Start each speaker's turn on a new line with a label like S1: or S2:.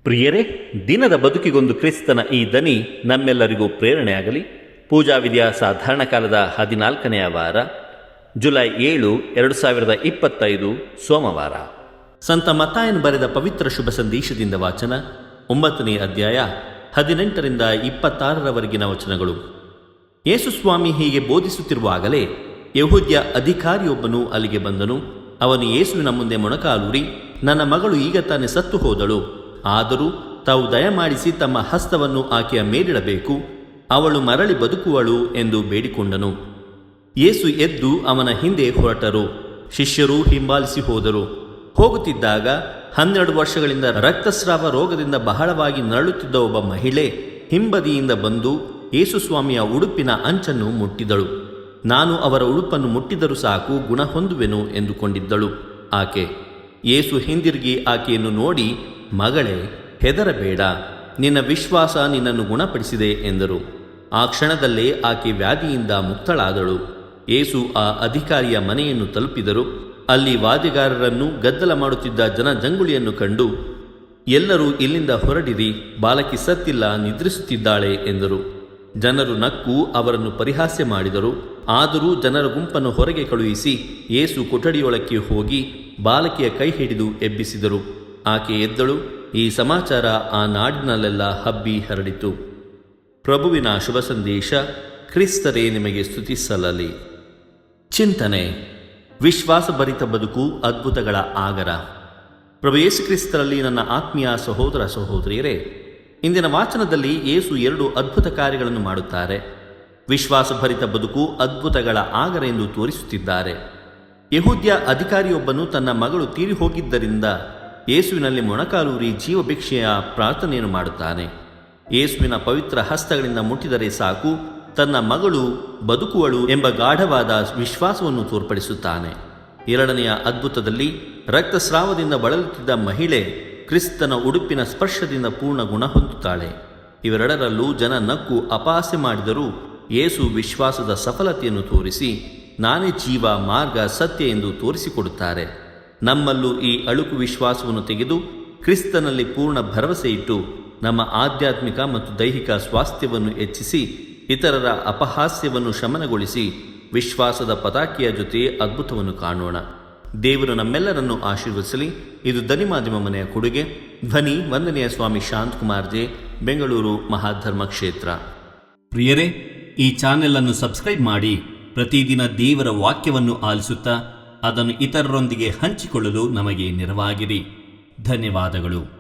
S1: ಪ್ರಿಯರೇ, ದಿನದ ಬದುಕಿಗೊಂದು ಕ್ರಿಸ್ತನ ಈ ದನಿ ನಮ್ಮೆಲ್ಲರಿಗೂ ಪ್ರೇರಣೆಯಾಗಲಿ. ಪೂಜಾ ವಿಧಿಯ ಸಾಧಾರಣ ಕಾಲದ 14ನೆಯ ವಾರ, ಜುಲೈ 7, 2025 ಸೋಮವಾರ. ಸಂತ ಮತ್ತಾಯನು ಬರೆದ ಪವಿತ್ರ ಶುಭ ಸಂದೇಶದಿಂದ ವಾಚನ. 9ನೇ ಅಧ್ಯಾಯ 18ರಿಂದ 26ರವರೆಗಿನ ವಚನಗಳು. ಯೇಸುಸ್ವಾಮಿ ಹೀಗೆ ಬೋಧಿಸುತ್ತಿರುವಾಗಲೇ ಯೆಹೂದ್ಯ ಅಧಿಕಾರಿಯೊಬ್ಬನು ಅಲ್ಲಿಗೆ ಬಂದನು. ಅವನು ಯೇಸುವಿನ ಮುಂದೆ ಮೊಣಕಾಲೂರಿ, ನನ್ನ ಮಗಳು ಈಗ ತಾನೇ ಸತ್ತು ಹೋದಳು, ಆದರೂ ತಾವು ದಯಮಾಡಿಸಿ ತಮ್ಮ ಹಸ್ತವನ್ನು ಆಕೆಯ ಮೇಲಿಡಬೇಕು, ಅವಳು ಮರಳಿ ಬದುಕುವಳು ಎಂದು ಬೇಡಿಕೊಂಡನು. ಯೇಸು ಎದ್ದು ಅವನ ಹಿಂದೆ ಹೊರಟರು. ಶಿಷ್ಯರು ಹಿಂಬಾಲಿಸಿ ಹೋದರು. ಹೋಗುತ್ತಿದ್ದಾಗ 12 ವರ್ಷಗಳಿಂದ ರಕ್ತಸ್ರಾವ ರೋಗದಿಂದ ಬಹಳವಾಗಿ ನರಳುತ್ತಿದ್ದ ಒಬ್ಬ ಮಹಿಳೆ ಹಿಂಬದಿಯಿಂದ ಬಂದು ಯೇಸುಸ್ವಾಮಿಯ ಉಡುಪಿನ ಅಂಚನ್ನು ಮುಟ್ಟಿದಳು. ನಾನು ಅವರ ಉಡುಪನ್ನು ಮುಟ್ಟಿದರೂ ಸಾಕು, ಗುಣ ಹೊಂದುವೆನು ಎಂದುಕೊಂಡಿದ್ದಳು ಆಕೆ. ಯೇಸು ಹಿಂದಿರುಗಿ ಆಕೆಯನ್ನು ನೋಡಿ, ಮಗಳೇ, ಹೆದರಬೇಡ, ನಿನ್ನ ವಿಶ್ವಾಸ ನಿನ್ನನ್ನು ಗುಣಪಡಿಸಿದೆ ಎಂದರು. ಆ ಕ್ಷಣದಲ್ಲೇ ಆಕೆ ವ್ಯಾಧಿಯಿಂದ ಮುಕ್ತಳಾದಳು. ಯೇಸು ಆ ಅಧಿಕಾರಿಯ ಮನೆಯನ್ನು ತಲುಪಿದರು. ಅಲ್ಲಿ ವಾದ್ಯಗಾರರನ್ನು ಗದ್ದಲ ಮಾಡುತ್ತಿದ್ದ ಜನಜಂಗುಳಿಯನ್ನು ಕಂಡು, ಎಲ್ಲರೂ ಇಲ್ಲಿಂದ ಹೊರಡಿರಿ, ಬಾಲಕಿ ಸತ್ತಿಲ್ಲ, ನಿದ್ರಿಸುತ್ತಿದ್ದಾಳೆ ಎಂದರು. ಜನರು ನಕ್ಕು ಅವರನ್ನು ಪರಿಹಾಸ್ಯ ಮಾಡಿದರು. ಆದರೂ ಜನರ ಗುಂಪನ್ನು ಹೊರಗೆ ಕಳುಹಿಸಿ ಯೇಸು ಕೊಠಡಿಯೊಳಕ್ಕೆ ಹೋಗಿ ಬಾಲಕಿಯ ಕೈ ಹಿಡಿದು ಎಬ್ಬಿಸಿದರು. ಆಕೆ ಎದ್ದಳು. ಈ ಸಮಾಚಾರ ಆ ನಾಡಿನಲ್ಲೆಲ್ಲ ಹಬ್ಬಿ ಹರಡಿತು. ಪ್ರಭುವಿನ ಶುಭ ಸಂದೇಶ. ಕ್ರಿಸ್ತರೇ ನಿಮಗೆ ಸ್ತುತಿಸಲಲಿ. ಚಿಂತನೆ: ವಿಶ್ವಾಸಭರಿತ ಬದುಕು ಅದ್ಭುತಗಳ ಆಗರ. ಪ್ರಭು ಯೇಸು ಕ್ರಿಸ್ತರಲ್ಲಿ ನನ್ನ ಆತ್ಮೀಯ ಸಹೋದರ ಸಹೋದರಿಯರೇ, ಇಂದಿನ ವಾಚನದಲ್ಲಿ ಯೇಸು 2 ಅದ್ಭುತ ಕಾರ್ಯಗಳನ್ನು ಮಾಡುತ್ತಾರೆ. ವಿಶ್ವಾಸಭರಿತ ಬದುಕು ಅದ್ಭುತಗಳ ಆಗರ ಎಂದು ತೋರಿಸುತ್ತಿದ್ದಾರೆ. ಯೆಹೂದ್ಯ ಅಧಿಕಾರಿಯೊಬ್ಬನು ತನ್ನ ಮಗಳು ತೀರಿ ಹೋಗಿದ್ದರಿಂದ ಯೇಸುವಿನಲ್ಲಿ ಮೊಣಕಾಲೂರಿ ಜೀವಭಿಕ್ಷೆಯ ಪ್ರಾರ್ಥನೆಯನ್ನು ಮಾಡುತ್ತಾನೆ. ಯೇಸುವಿನ ಪವಿತ್ರ ಹಸ್ತಗಳಿಂದ ಮುಟ್ಟಿದರೆ ಸಾಕು, ತನ್ನ ಮಗಳು ಬದುಕುವಳು ಎಂಬ ಗಾಢವಾದ ವಿಶ್ವಾಸವನ್ನು ತೋರ್ಪಡಿಸುತ್ತಾನೆ. 2ನೆಯ ಅದ್ಭುತದಲ್ಲಿ ರಕ್ತಸ್ರಾವದಿಂದ ಬಳಲುತ್ತಿದ್ದ ಮಹಿಳೆ ಕ್ರಿಸ್ತನ ಉಡುಪಿನ ಸ್ಪರ್ಶದಿಂದ ಪೂರ್ಣ ಗುಣ ಹೊಂದುತ್ತಾಳೆ. ಇವೆರಡರಲ್ಲೂ ಜನ ನಕ್ಕು ಅಪಹಾಸ್ಯ ಮಾಡಿದರೂ ಯೇಸು ವಿಶ್ವಾಸದ ಸಫಲತೆಯನ್ನು ತೋರಿಸಿ, ನಾನೇ ಜೀವ, ಮಾರ್ಗ, ಸತ್ಯ ಎಂದು ತೋರಿಸಿಕೊಡುತ್ತಾರೆ. ನಮ್ಮಲ್ಲೂ ಈ ಅಳುಕು ವಿಶ್ವಾಸವನ್ನು ತೆಗೆದು ಕ್ರಿಸ್ತನಲ್ಲಿ ಪೂರ್ಣ ಭರವಸೆ ಇಟ್ಟು ನಮ್ಮ ಆಧ್ಯಾತ್ಮಿಕ ಮತ್ತು ದೈಹಿಕ ಸ್ವಾಸ್ಥ್ಯವನ್ನು ಹೆಚ್ಚಿಸಿ ಇತರರ ಅಪಹಾಸ್ಯವನ್ನು ಶಮನಗೊಳಿಸಿ ವಿಶ್ವಾಸದ ಪತಾಕೆಯ ಜೊತೆ ಅದ್ಭುತವನ್ನು ಕಾಣೋಣ. ದೇವರು ನಮ್ಮೆಲ್ಲರನ್ನು ಆಶೀರ್ವದಿಸಲಿ. ಇದು ಧ್ವನಿ ಮಾಧ್ಯಮ ಮನೆಯ ಕೊಡುಗೆ. ಧ್ವನಿ ವಂದನೆಯ ಸ್ವಾಮಿ ಶಾಂತಕುಮಾರ್ ಜೆ, ಬೆಂಗಳೂರು ಮಹಾಧರ್ಮ ಕ್ಷೇತ್ರ.
S2: ಪ್ರಿಯರೇ, ಈ ಚಾನೆಲ್ ಅನ್ನು ಸಬ್ಸ್ಕ್ರೈಬ್ ಮಾಡಿ ಪ್ರತಿದಿನ ದೇವರ ವಾಕ್ಯವನ್ನು ಆಲಿಸುತ್ತಾ ಅದನ್ನು ಇತರರೊಂದಿಗೆ ಹಂಚಿಕೊಳ್ಳಲು ನಮಗೆ ನೆರವಾಗಿರಿ. ಧನ್ಯವಾದಗಳು.